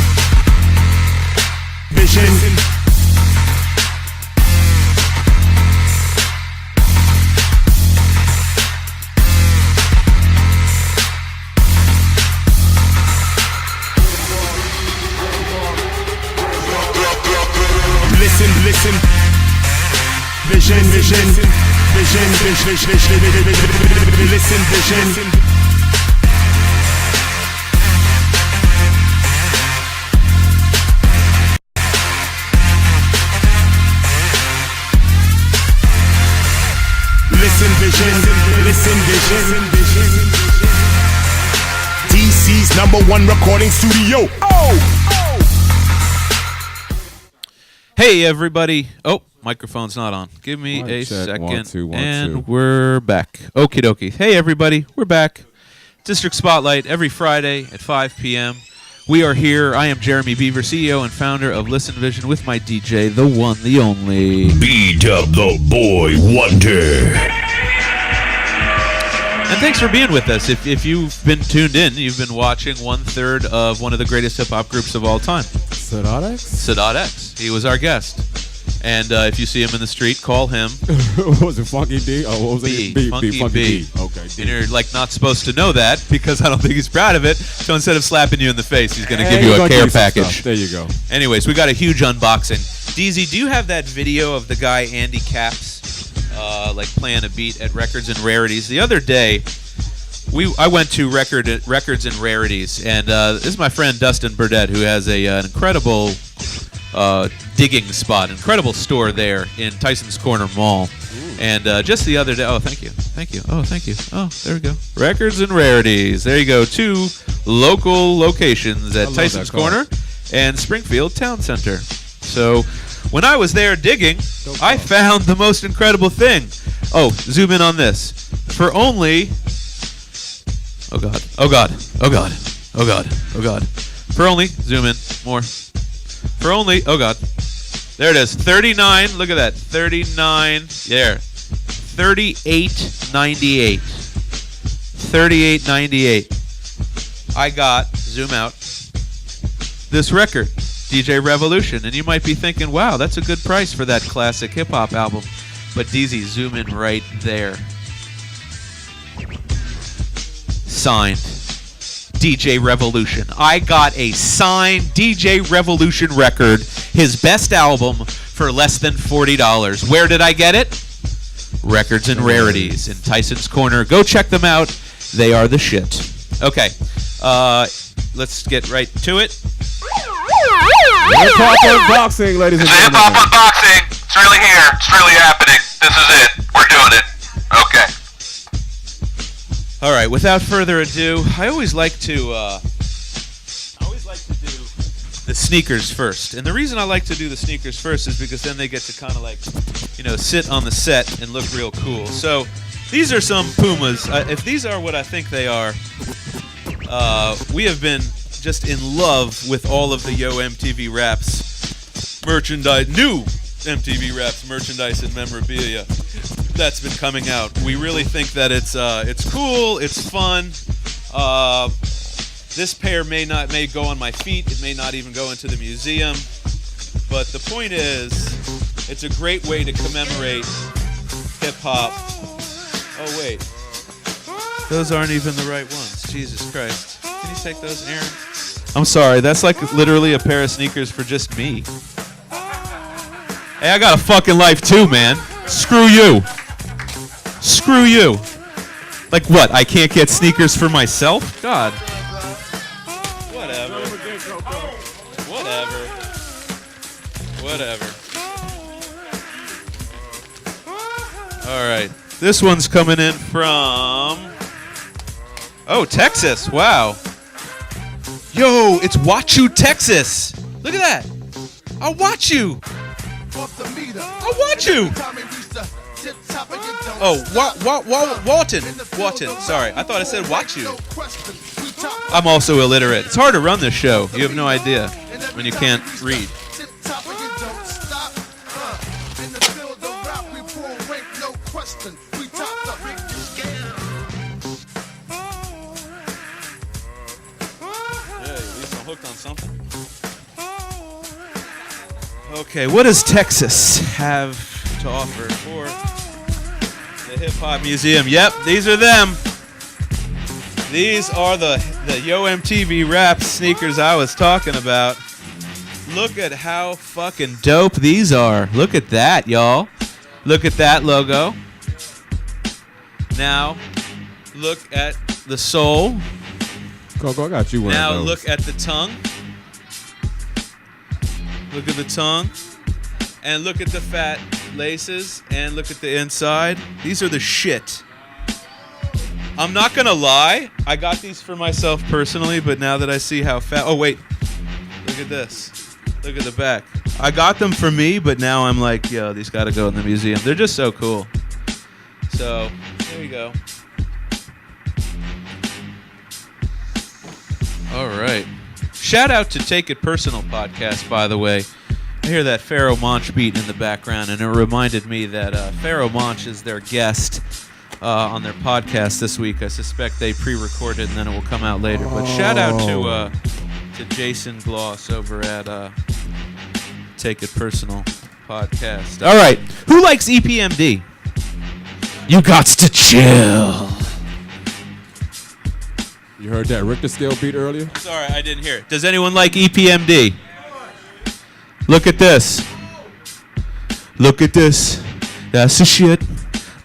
Vision. Listen, Vision, Vision, Vision, Vision, listen, Vision. Listen, Vision, listen, Vision. DC's #1 recording studio. Hey, everybody. Oh, microphone's not on. Give me a second. 1, 2, 1, and 2. we're back. Okie dokie. Hey, everybody. We're back. District Spotlight every Friday at 5 p.m. We are here. I am Jeremy Beaver, CEO and founder of Listen Vision, with my DJ, the one, the only B-Dub the Boy Wonder. And thanks for being with us. If you've been tuned in, you've been watching 1/3 of one of the greatest hip-hop groups of all time. Sadat X? Sadat X. He was our guest. And if you see him in the street, call him. Was it Funky D? Oh, what was B. it? Funky Funky B. D. Okay. D. And you're not supposed to know that because I don't think he's proud of it. So instead of slapping you in the face, he's going to give you a care package. There you go. Anyways, we got a huge unboxing. DZ, do you have that video of the guy Andy Caps playing a beat at Records and Rarities? The other day, I went to Records and Rarities, and this is my friend Dustin Burdett, who has an incredible digging spot, incredible store there in Tyson's Corner Mall. Ooh. And just the other day, thank you. Oh, thank you. Oh, there we go. Records and Rarities. There you go. 2 local locations at Tyson's Corner and Springfield Town Center. So when I was there digging, I found the most incredible thing. Oh, zoom in on this. For only... Oh God. For only, zoom in more. For only, oh God. There it is. 39. Look at that. 39. There. 38.98. 38.98. I got, zoom out, this record, DJ Revolution. And you might be thinking, wow, that's a good price for that classic hip hop album. But DZ, zoom in right there. Signed DJ Revolution. I got a signed DJ Revolution record, his best album, for less than $40. Where did I get it? Records and Rarities in Tyson's Corner. Go check them out. They are the shit. Okay, let's get right to it. Hip-hop unboxing, ladies and gentlemen. Hip-hop unboxing. It's really here. It's really happening. This is it. We're doing it. Okay. All right, without further ado, I always like to do the sneakers first. And the reason I like to do the sneakers first is because then they get to kind of like, sit on the set and look real cool. So these are some Pumas. If these are what I think they are, we have been just in love with all of the Yo MTV Raps merchandise, new MTV Raps merchandise and memorabilia that's been coming out. We really think that it's cool, it's fun. This pair may go on my feet, it may not even go into the museum, but the point is, it's a great way to commemorate hip-hop. Oh wait, those aren't even the right ones. Jesus Christ. Can you take those, Aaron? I'm sorry, that's like literally a pair of sneakers for just me. Hey, I got a fucking life too, man. Screw you. Screw you. Like what, I can't get sneakers for myself? God. Whatever. Alright. This one's coming in from... Oh, Texas. Wow. Yo, it's Wachu, Texas. Look at that. I'll watch you. I'll watch you. Oh, Walton. Sorry, I thought I said watch you. I'm also illiterate. It's hard to run this show. You have no idea when you can't read. Okay, what does Texas have to offer for the Hip Hop Museum? Yep, these are them. These are the Yo MTV Rap sneakers I was talking about. Look at how fucking dope these are. Look at that, y'all. Look at that logo. Now, look at the sole. Go, I got you one. Now of those. look at the tongue. Look at the tongue. And look at the fat laces. And look at the inside. These are the shit. I'm not going to lie. I got these for myself personally, but now that I see how fat... Oh, wait. Look at this. Look at the back. I got them for me, but now I'm like, yo, these got to go in the museum. They're just so cool. So, there you go. All right. Shout out to Take It Personal podcast, by the way. I hear that Pharaoh Monch beat in the background, and it reminded me that Pharaoh Monch is their guest on their podcast this week. I suspect they pre-recorded, and then it will come out later. But shout out to Jason Gloss over at Take It Personal podcast. All right. Who likes EPMD? You gots to chill. You heard that Richter scale beat earlier? Sorry, I didn't hear it. Does anyone like EPMD? Look at this. Look at this. That's the shit.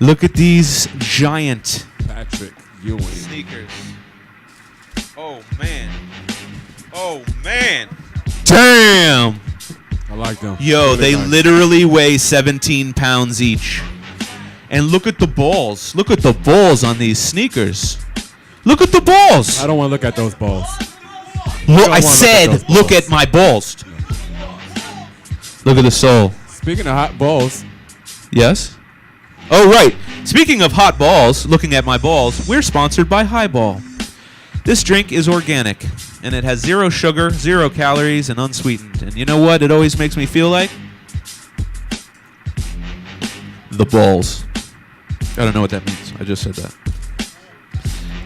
Look at these giant Patrick Ewing sneakers. Oh, man. Oh, man. Damn. I like them. Yo, they literally weigh 17 pounds each. And look at the balls. Look at the balls on these sneakers. Look at the balls. I don't want to look at those balls. Look, I said look at my balls. Look at the sole. Speaking of hot balls. Yes? Oh, right. Speaking of hot balls, looking at my balls, we're sponsored by Highball. This drink is organic, and it has 0 sugar, 0 calories, and unsweetened. And you know what it always makes me feel like? The balls. I don't know what that means. I just said that.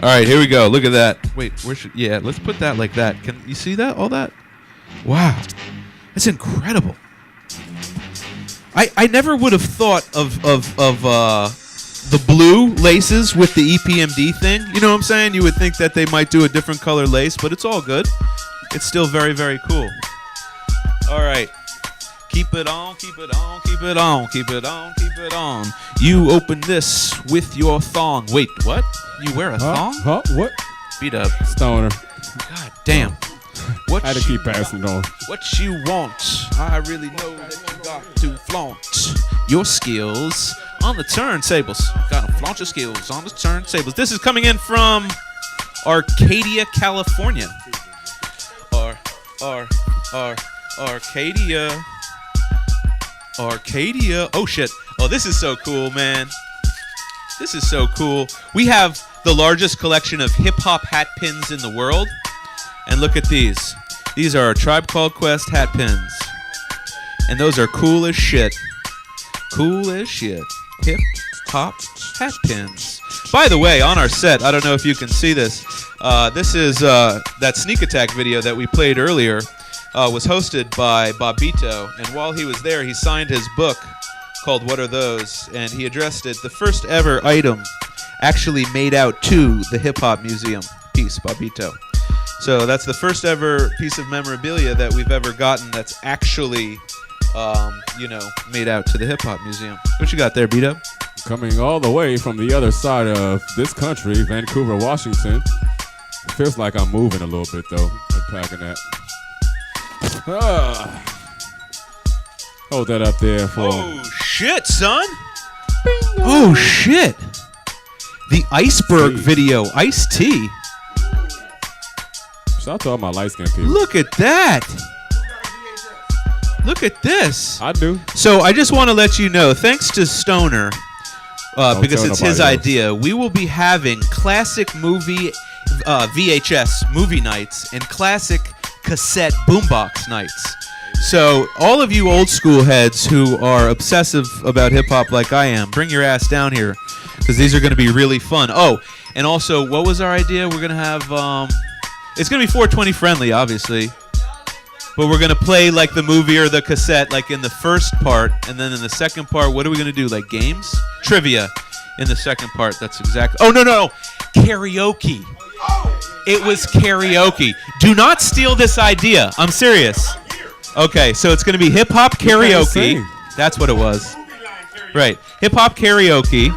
All right, here we go. Look at that. Wait, yeah, let's put that like that. Can you see that? All that? Wow. That's incredible. I never would have thought of the blue laces with the EPMD thing. You know what I'm saying? You would think that they might do a different color lace, but it's all good. It's still very, very cool. All right. Keep it on, keep it on, keep it on, keep it on, keep it on. You open this with your thong. Wait, what? You wear a thong? Huh? What? Beat up. Stoner. God damn. What I had to keep passing it on. What you want? I really know that you got to flaunt your skills on the turntables. Gotta flaunt your skills on the turntables. This is coming in from Arcadia, California. Arcadia. Arcadia. Oh shit. Oh, this is so cool, man. This is so cool. We have the largest collection of hip-hop hat pins in the world. And look at these. These are Tribe Called Quest hat pins. And those are cool as shit. Cool as shit. Hip-hop hat pins. By the way, on our set, I don't know if you can see this. This is that Sneak Attack video that we played earlier. Was hosted by Bobito. And while he was there, he signed his book called What Are Those? And he addressed it, the first ever item actually made out to the Hip Hop Museum piece, Bobito. So that's the first ever piece of memorabilia that we've ever gotten that's actually, made out to the Hip Hop Museum. What you got there, Bito? Coming all the way from the other side of this country, Vancouver, Washington. It feels like I'm moving a little bit, though, unpacking that. Hold that up there for... Oh, shit, son. Oh, shit. The Iceberg video, Ice-T. Shout out to all my light-skinned people. Look at that. Look at this. I do. So I just want to let you know, thanks to Stoner, because it's his idea, we will be having classic movie VHS movie nights and classic cassette boombox nights. So all of you old school heads who are obsessive about hip hop like I am, bring your ass down here because these are going to be really fun. Oh, and also, what was our idea? We're going to have it's going to be 420 friendly, obviously, but we're going to play like the movie or the cassette like in the first part, and then in the second part, what are we going to do? Like games, trivia in the second part. That's exactly. Oh no, karaoke. It was karaoke. Do not steal this idea. I'm serious. Okay, so it's going to be hip-hop karaoke. That's what it was. Right. Hip-hop karaoke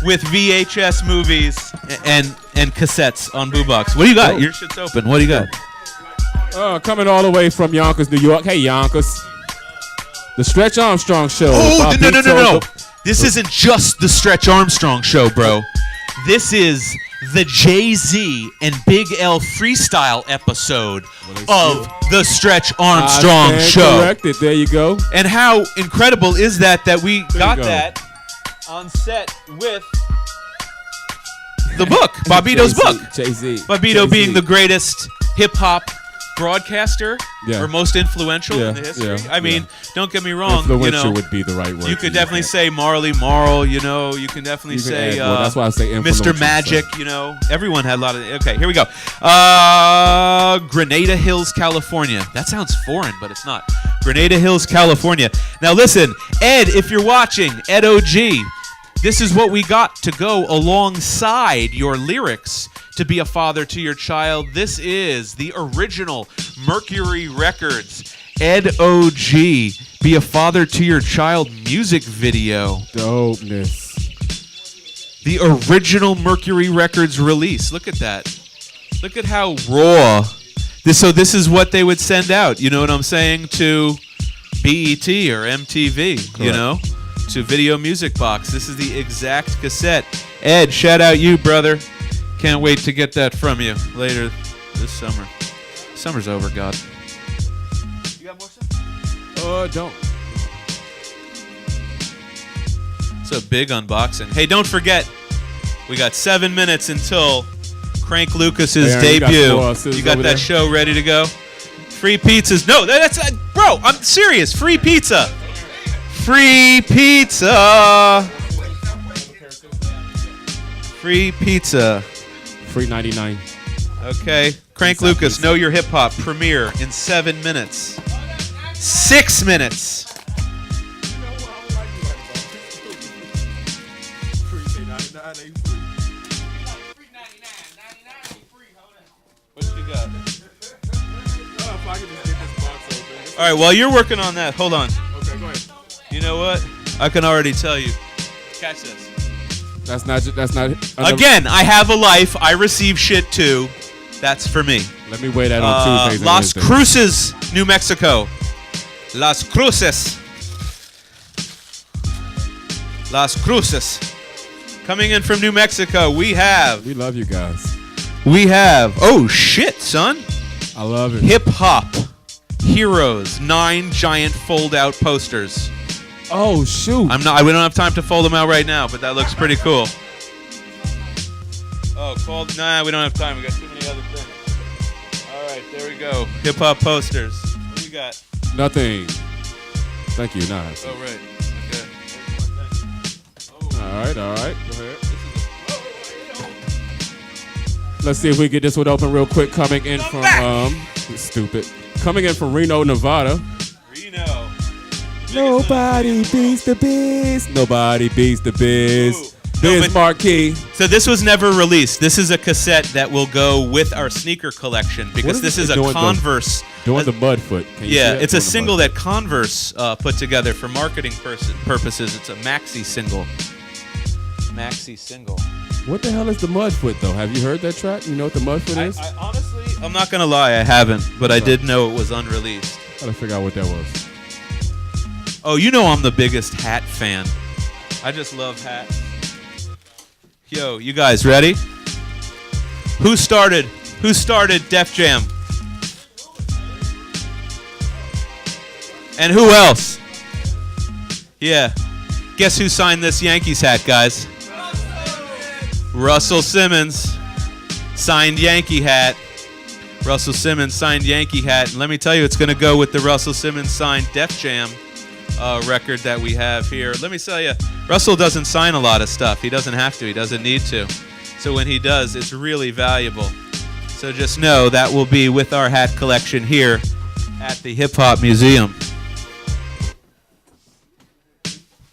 with VHS movies and cassettes on boombox. What do you got? Your shit's open. What do you got? Coming all the way from Yonkers, New York. Hey, Yonkers. The Stretch Armstrong Show. Oh, no. This isn't just the Stretch Armstrong Show, bro. This is the Jay-Z and Big L freestyle episode of the Stretch Armstrong Show. Corrected. There you go. And how incredible is that we got that on set with the book, Bobito's book. Jay-Z. Bobito being the greatest hip-hop broadcaster or most influential in the history. I mean, don't get me wrong. Influential would be the right word. You could definitely say Marley Marl, you can definitely say that's why I say Mr. Magic, Everyone had a lot of... Okay, here we go. Grenada Hills, California. That sounds foreign, but it's not. Grenada Hills, California. Now listen, Ed, if you're watching, Ed OG, this is what we got to go alongside your lyrics to be a father to your child. This is the original Mercury Records Ed OG Be a Father to Your Child music video. Dopeness. The original Mercury Records release. Look at that. Look at how raw. This is what they would send out, you know what I'm saying, to BET or MTV, Correct. To Video Music Box. This is the exact cassette. Ed, shout out you, brother. Can't wait to get that from you later this summer. Summer's over, God. You got more stuff? Don't. It's a big unboxing. Hey, don't forget, we got 7 minutes until Crank Lucas's debut. You got that show ready to go? Free pizzas. No, that's bro, I'm serious. Free pizza. Free pizza. Free pizza. Free 99. Okay. Crank Lucas, Know Your Hip Hop premiere in 7 minutes. 6 minutes. What you got? All right, while you're working on that, hold on. Okay, go ahead. You know what? I can already tell you. Catch this. That's not. Again, I have a life. I receive shit too. That's for me. Let me weigh that on Tuesdays. Las Cruces, New Mexico. Las Cruces. Las Cruces. Coming in from New Mexico, we have. We love you guys. We have. Oh shit, son. I love it. Hip Hop Heroes, 9 giant fold-out posters. Oh shoot! We don't have time to fold them out right now, but that looks pretty cool. Oh, nah, we don't have time. We got too many other things. All right, there we go. Hip Hop posters. What do you got? Nothing. Thank you. Nice. Oh, right. Okay. All right. Go ahead. Let's see if we get this one open real quick. Coming in from Coming in from Reno, Nevada. Reno. Nobody beats the Biz. Nobody beats the Biz. Biz Marquee. So this was never released. This is a cassette that will go with our sneaker collection because this is a Converse. Doing the Mudfoot. Yeah, it's a single that Converse put together for marketing purposes. It's a maxi single. What the hell is the Mudfoot though? Have you heard that track? You know what the Mudfoot is? I honestly, I'm not gonna lie, I haven't, but I did know it was unreleased. Gotta figure out what that was. Oh, you know I'm the biggest hat fan. I just love hats. Yo, you guys ready? Who started Def Jam? And who else? Yeah. Guess who signed this Yankees hat, guys? Russell Simmons signed Yankee hat. Russell Simmons signed Yankee hat. And let me tell you, it's going to go with the Russell Simmons signed Def Jam record that we have here. Let me tell you, Russell doesn't sign a lot of stuff. He doesn't have to. He doesn't need to. So when he does, it's really valuable. So just know that will be with our hat collection here at the Hip Hop Museum.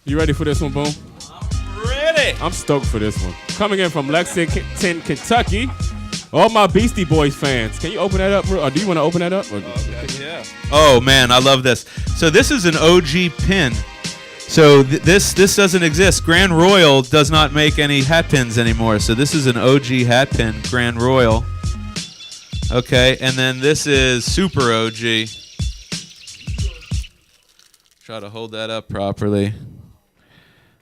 You ready for this one, Boom? I'm ready. I'm stoked for this one. Coming in from Lexington, Kentucky. All my Beastie Boys fans. Can you open that up? Or do you want to open that up? Okay, yeah. Oh, man, I love this. So this is an OG pin. So this doesn't exist. Grand Royal does not make any hat pins anymore. So this is an OG hat pin, Grand Royal. Okay, and then this is Super OG. Try to hold that up properly.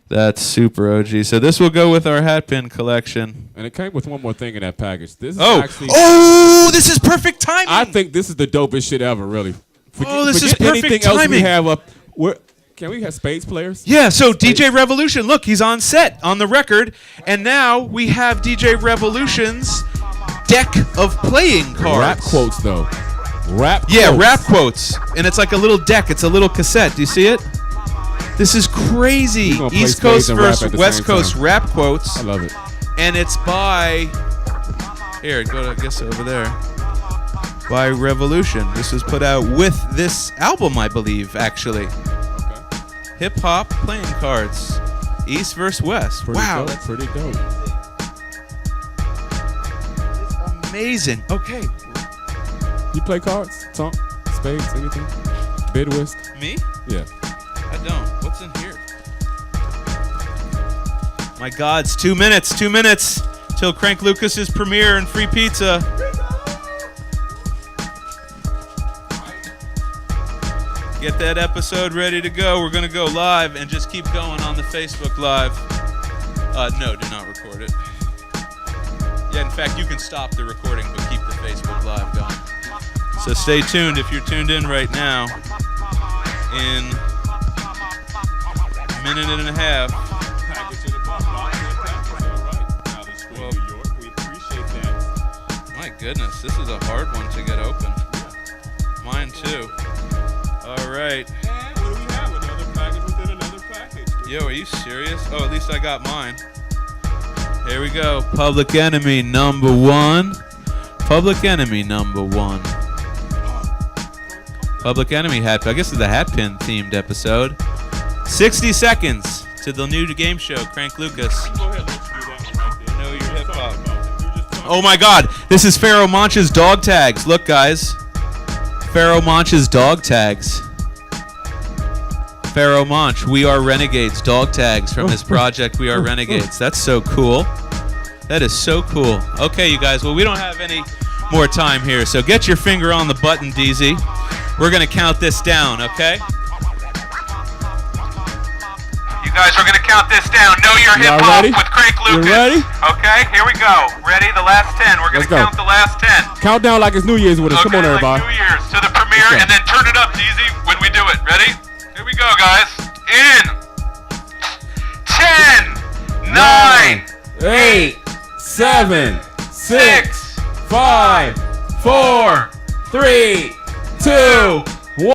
That's Super OG. So this will go with our hat pin collection. And it came with one more thing in that package. This is actually. Oh, this is perfect timing. I think this is the dopest shit ever, really. This is perfect anything timing. Else we have up. Can we have Spades players? Yeah, so DJ Revolution, look, he's on set on the record. And now we have DJ Revolution's deck of playing cards. Rap quotes, though. Rap quotes. And it's like a little deck. It's a little cassette. Do you see it? This is crazy. East Coast versus West Coast rap quotes. I love it. And it's by, here, go to, I guess over there, by Revolution. This was put out with this album, I believe, actually. Okay. Hip Hop playing cards. East versus West. Wow. That's pretty dope. It's amazing. Okay. You play cards? Talk? Spades? Anything? Bid whisk? Me? Yeah. I don't. What's in here? My God, it's 2 minutes. 2 minutes till Crank Lucas's premiere and free pizza. Get that episode ready to go. We're going to go live and just keep going on the Facebook Live. No, do not record it. Yeah, in fact, you can stop the recording, but keep the Facebook Live going. So stay tuned if you're tuned in right now. In minute and a half. My goodness, this is a hard one to get open. Mine too. All right. And what do we have? Another package within another package. Yo, are you serious? Oh, at least I got mine. Here we go. Public Enemy #1. Public Enemy #1. Public Enemy hat. I guess it's a hat pin themed episode. 60 seconds to the new game show, Crank Lucas. Go ahead, let's do that one right there. Know your hip hop. Oh my God, this is Pharaoh Monch's dog tags. Look, guys. Pharaoh Monch's dog tags. Pharaoh Monch, We Are Renegades dog tags from his project, We Are Renegades. That's so cool. That is so cool. Okay, you guys, well, we don't have any more time here, so get your finger on the button, DZ. We're going to count this down, okay? You guys are going to count this down. Know your hip hop ready? with Craig Lucas. You ready? Okay, here we go. Ready? The last 10. We're gonna count the last 10. Count down like it's New Year's with us. Okay, Come on, everybody. like New Year's to the premiere, and then turn it up, Deezy, when we do it. Ready? Here we go, guys. In 10, 9, 8, 7, 6, 5, 4, 3, 2,